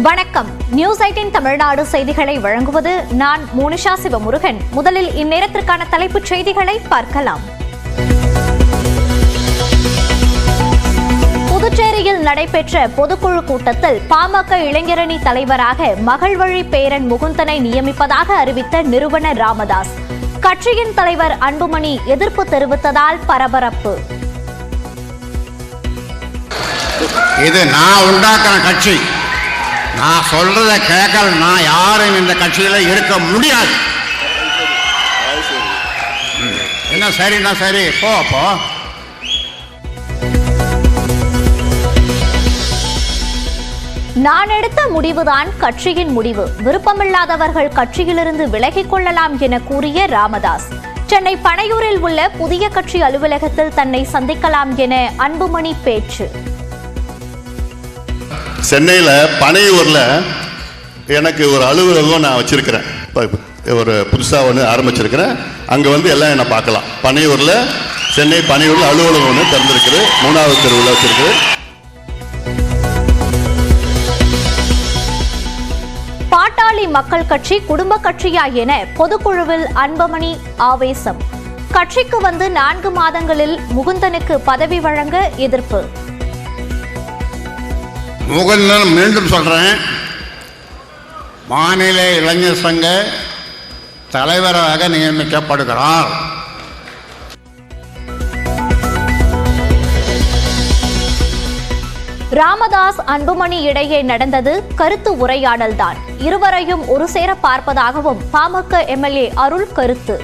வணக்கம். நியூஸ் 18 தமிழ்நாடு செய்திகளை வழங்குவது நான் மோனிஷா சிவமுருகன். முதலில் இந்நேரத்திற்கான தலைப்புச் செய்திகளை பார்க்கலாம். புதுச்சேரியில் நடைபெற்ற பொதுக்குழு கூட்டத்தில் பாமக இளைஞரணி தலைவராக மகள்வழி பேரன் முகுந்தனை நியமிப்பதாக அறிவித்த நிறுவனர் ராமதாஸ். கட்சியின் தலைவர் அன்புமணி எதிர்ப்பு தெரிவித்ததால் பரபரப்பு. இது நான் உண்டாக்குற கட்சி. நான் சொல்றத கேட்கலன்னா யாரும் இந்த கட்சியில இருக்க முடியாது. என்ன சரின்னா சரி, போ. நான் எடுத்த முடிவுதான் கட்சியின் முடிவு. விருப்பமில்லாதவர்கள் கட்சியிலிருந்து விலகிக் கொள்ளலாம் என கூறிய ராமதாஸ். சென்னை பனையூரில் உள்ள புதிய கட்சி அலுவலகத்தில் தன்னை சந்திக்கலாம் என அன்புமணி பேச்சு. சென்னையில் பனையூரில் எனக்கு ஒரு அலுவலகம் நான் வச்சுருக்கிறேன். ஒரு புதுசாக ஒன்று ஆரம்பிச்சிருக்கிறேன். அங்கே வந்து எல்லாம் என்னை பார்க்கலாம். பனையூரில் சென்னை பனையூரில் அலுவலகம் ஒன்று திறந்திருக்குது. 3வது தெருவில் வச்சிருக்குது. பாட்டாளி மக்கள் கட்சி குடும்ப கட்சியா என பொதுக்குழுவில் அன்புமணி ஆவேசம். கட்சிக்கு வந்து 4 மாதங்களில் முகுந்தனுக்கு பதவி வழங்க எதிர்ப்பு. முகுந்தன் மீண்டும் சொல்றேன், மாநில இளைஞர் சங்க தலைவராக நியமிக்கப்படுகிறார். ராமதாஸ் அன்புமணி இடையே நடந்தது கருத்து உரையாடல்தான். இருவரையும் ஒரு சேர பார்ப்பதாகவும் பாமக எம்எல்ஏ அருள் கருத்து.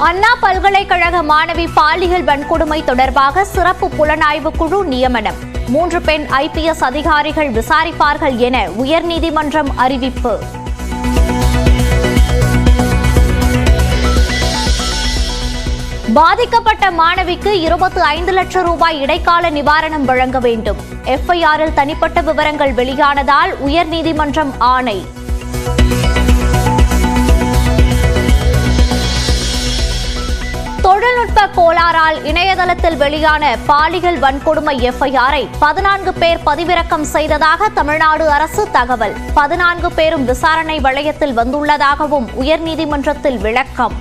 அண்ணா பல்கலைக்கழக மாணவி பாலியல் வன்கொடுமை தொடர்பாக சிறப்பு புலனாய்வு குழு நியமனம். 3 பெண் IPS அதிகாரிகள் விசாரிப்பார்கள் என உயர்நீதிமன்றம் அறிவிப்பு. பாதிக்கப்பட்ட மாணவிக்கு 25 லட்சம் ரூபாய் இடைக்கால நிவாரணம் வழங்க வேண்டும். FIRல் தனிப்பட்ட விவரங்கள் வெளியானதால் உயர்நீதிமன்றம் ஆணை. தொழில்நுட்ப கோளாறால் இணையதளத்தில் வெளியான பாலியல் வன்கொடுமை FIRஐ 14 பேர் பதிவிறக்கம் செய்ததாக தமிழ்நாடு அரசு தகவல். 14 பேரும் விசாரணை வளையத்தில் வந்துள்ளதாகவும் உயர்நீதிமன்றத்தில் விளக்கம்.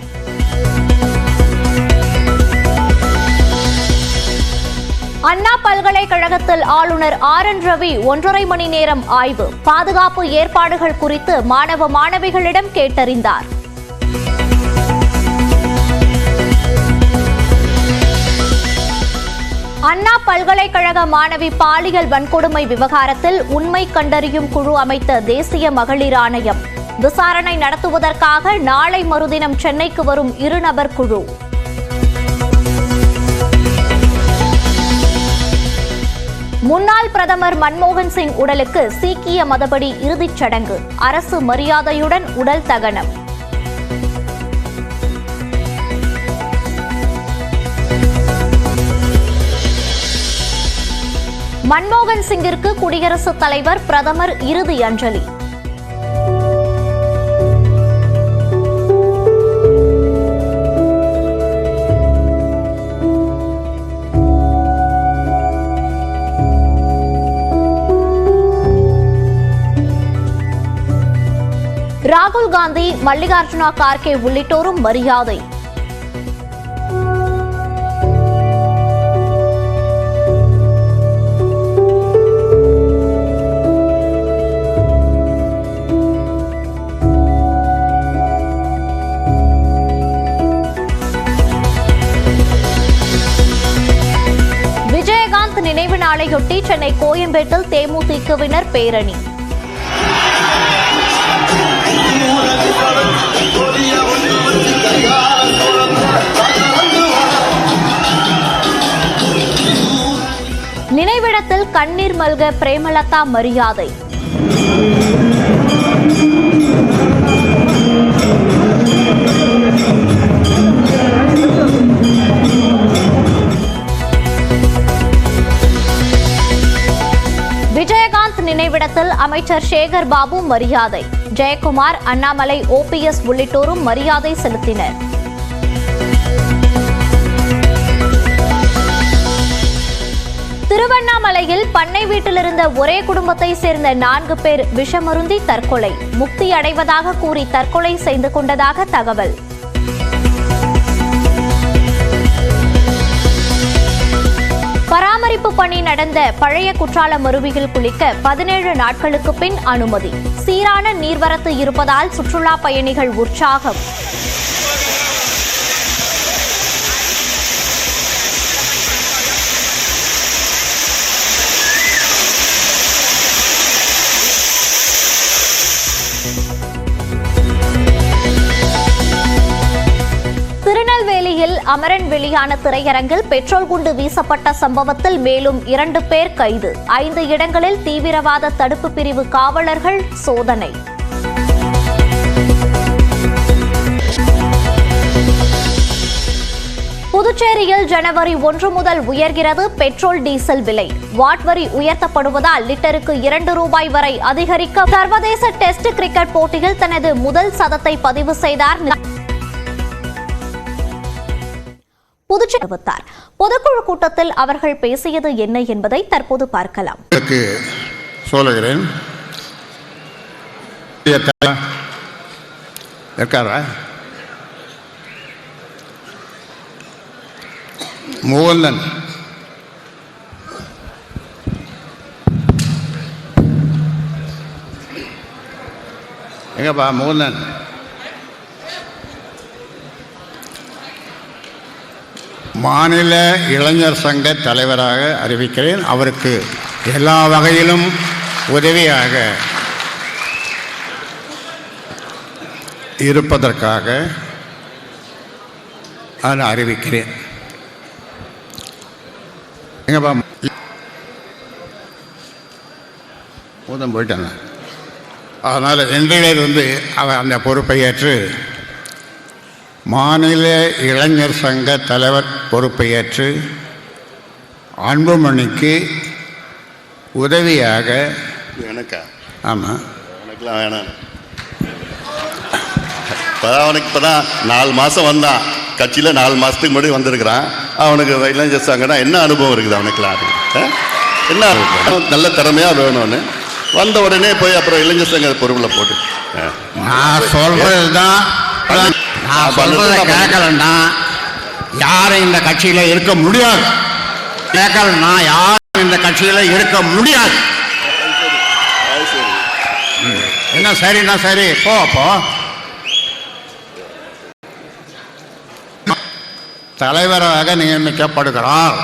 அண்ணா பல்கலைக்கழகத்தில் ஆளுநர் RN ரவி 1.5 மணி நேரம் ஆய்வு. பாதுகாப்பு ஏற்பாடுகள் குறித்து மாணவ மாணவிகளிடம் கேட்டறிந்தார். அண்ணா பல்கலைக்கழக மாணவி பாலியல் வன்கொடுமை விவகாரத்தில் உண்மை கண்டறியும் குழு அமைத்த தேசிய மகளிர் ஆணையம். விசாரணை நடத்துவதற்காக நாளை மறுதினம் சென்னைக்கு வரும் 2 நபர் குழு. முன்னாள் பிரதமர் மன்மோகன் சிங் உடலுக்கு சீக்கிய மதப்படி இறுதிச் சடங்கு. அரசு மரியாதையுடன் உடல் தகனம். மன்மோகன் சிங்கிற்கு குடியரசுத் தலைவர் பிரதமர் இறுதி அஞ்சலி. ராகுல் காந்தி, மல்லிகார்ஜுனா கார்கே உள்ளிட்டோரும் மரியாதை. விஜயகாந்த் நினைவு நாளையொட்டி சென்னை கோயம்பேட்டில் தேமுதிகவினர் பேரணி. நினைவிடத்தில் கண்ணீர் மல்க பிரேமலதா மரியாதை. விஜயகாந்த் நினைவிடத்தில் அமைச்சர் சேகர் பாபு மரியாதை. ஜெயக்குமார், அண்ணாமலை, OPS உள்ளிட்டோரும் மரியாதை செலுத்தினர். திருவண்ணாமலையில் பண்ணை வீட்டில் இருந்த ஒரே குடும்பத்தை சேர்ந்த 4 பேர் விஷமருந்தி தற்கொலை. முக்தி அடைவதாக கூறி தற்கொலை செய்து கொண்டதாக தகவல். பராமரிப்பு பணி நடந்த பழைய குற்றாலம் அருவியில் குளிக்க 17 நாட்களுக்கு பின் அனுமதி. சீரான நீர்வரத்து இருப்பதால் சுற்றுலா பயணிகள் உற்சாகம். திருநெல்வேலியில் அமரன் வெளியான திரையரங்கில் பெட்ரோல் குண்டு வீசப்பட்ட சம்பவத்தில் மேலும் 2 பேர் கைது. 5 இடங்களில் தீவிரவாத தடுப்பு பிரிவு காவலர்கள் சோதனை. புதுச்சேரியில் ஜனவரி 1 முதல் உயர்கிறது பெட்ரோல் டீசல் விலை. வாட் வரி உயர்த்தப்படுவதால் லிட்டருக்கு 2 ரூபாய் வரை அதிகரிக்க. சர்வதேச டெஸ்ட் கிரிக்கெட் போட்டியில் தனது முதல் சதத்தை பதிவு செய்தார். புதுச்சேரி பொதுக்குழு கூட்டத்தில் அவர்கள் பேசியது என்ன என்பதை தற்போது பார்க்கலாம். சொல்லுகிறேன். மோகன் எங்கப்பா மோகன்? மாநில இளைஞர் சங்க தலைவராக அறிவிக்கிறேன். அவருக்கு எல்லா வகையிலும் உதவியாக இருப்பதற்காக நான் அறிவிக்கிறேன். எங்கப்பா ஊதம் போயிட்டாங்க. அதனால் இன்றையிலிருந்து அவர் அந்த பொறுப்பை ஏற்று மாநில இளைஞர் சங்க தலைவர் பொறுப்பை ஏற்று அன்புமணிக்கு உதவியாக எனக்கா? ஆமாம், எனக்குலாம் வேணாம். அவனுக்கு இப்போ தான் 4 மாதம் வந்தான் கட்சியில். 4 மாதத்துக்கு முன்னாடி வந்திருக்கிறான். அவனுக்கு இளைஞர் சங்கம்னா என்ன அனுபவம் இருக்குது அவனுக்குலாம்? என்ன நல்ல திறமையாக வேணும்னு வந்த உடனே போய் அப்புறம் இளைஞர் சங்க பொறுப்பில் போட்டு நான் சொல்கிறது தான். நான் சொல்றதை கேட்கலன்னா யாரும் இந்த கட்சியில இருக்க முடியாது. கேட்கலன்னா யாரும் இந்த கட்சியில இருக்க முடியாது. என்ன சரின்னா சரி, போ அப்போ. தலைவராக நியமிக்கப்படுகிறார்.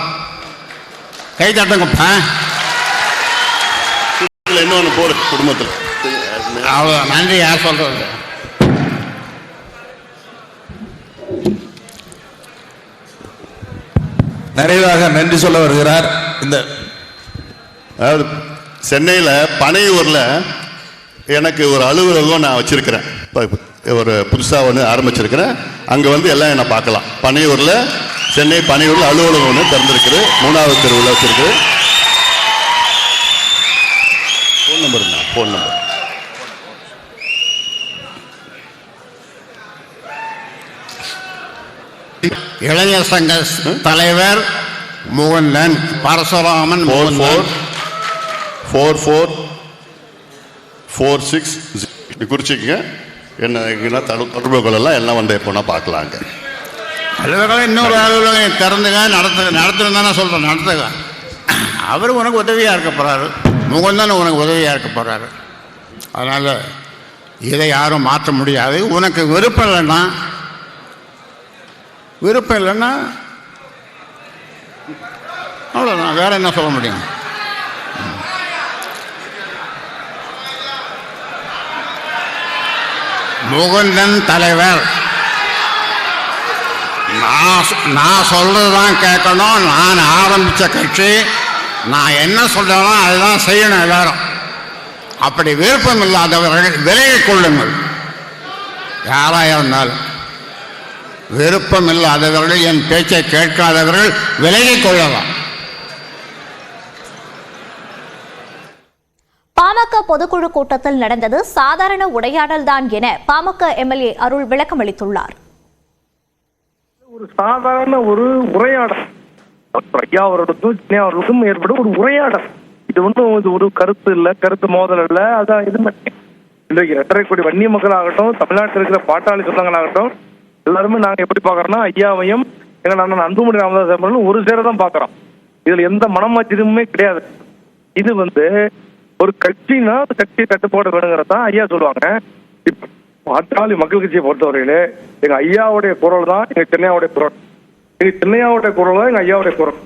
கை தட்டுங்கப்பா. இன்னொன்று போடு குடும்பத்தில். அவ்வளோ நன்றி. யார் சொல்றது? நிறைவாக நன்றி சொல்ல வருகிறார். இந்த அதாவது சென்னையில் பனையூரில் எனக்கு ஒரு அலுவலகம் நான் வச்சுருக்கிறேன். ஒரு புதுசாக ஒன்று ஆரம்பிச்சிருக்கிறேன். அங்கே வந்து எல்லாம் என்னை பார்க்கலாம். பனையூரில் சென்னை பனையூரில் அலுவலகம் ஒன்று திறந்துருக்குது. 3வது தெருவில் வச்சுருக்கு. ஃபோன் நம்பர் தான். ஃபோன் நம்பர் இளைஞர் சங்க தலைவர் மோகன் பரசுராமன். 4446 குறிச்சிக்கங்க. என்ன தொடர்பு கொள்ளலாம். எல்லாம் வந்து எப்போனா பார்க்கலாங்க. அலுவலகம் இன்னொரு அலுவலகம் திறந்துங்க, நடத்துன்னு தானே சொல்கிறேன். நடத்துங்க. அவர் உனக்கு உதவியாக இருக்க போகிறாரு. மோகன் தானே உனக்கு உதவியாக இருக்க போகிறாரு. அதனால் இதை யாரும் மாற்ற முடியாது. உனக்கு விருப்பம் இல்லைன்னா அவ்வளோதான். வேற என்ன சொல்ல முடியும்? முகுந்தன் தலைவர். நான் சொல்றதுதான் கேட்கணும். நான் ஆரம்பித்த கட்சி. நான் என்ன சொல்றேனோ அதுதான் செய்யணும் எல்லாரும். அப்படி விருப்பம் இல்லாதவர்கள் விலகிக் கொள்ளுங்கள். யாராக இருந்தாலும் விருப்பம் இல்லாதவர்கள், என் பேச்சை கேட்காதவர்கள் விலகிக் கொள்ளலாம். பாமக பொதுக்குழு கூட்டத்தில் நடந்தது சாதாரண உரையாடல் தான் என பாமக எம்எல்ஏ அருள் விளக்கம் அளித்துள்ளார். ஒரு சாதாரண ஒரு உரையாடல் ஐயா அவர்களுக்கும் சென்னை அவர்களுக்கும் ஏற்படும் ஒரு உரையாடல். இது இது ஒரு கருத்து இல்லை, கருத்து மோதல் இல்லை. அதான் இது மட்டும் இன்றைக்கு 2.5 கோடி வன்னிய மக்களாகட்டும், தமிழ்நாட்டில் இருக்கிற பாட்டாளி சொந்தங்களாகட்டும், எல்லாருமே நாங்கள் எப்படி பார்க்குறோம்னா ஐயாவையும் எங்கள் அண்ணன் அன்புமணி ராமதாஸ் ஒரு சேர தான் பார்க்குறோம். இதில் எந்த மனமாச்சரியமுமே கிடையாது. இது ஒரு கட்சினா கட்சி கட்டுப்பாடு வேணுங்கிறதான் ஐயா சொல்லுவாங்க. இப்போ பாட்டாளி மக்கள் கட்சியை பொறுத்தவரையிலே எங்கள் ஐயாவுடைய குரல் தான் எங்கள் சென்னையாவுடைய குரல், எங்கள் சென்னையாவுடைய குரல் தான் எங்கள் ஐயாவுடைய குரல்.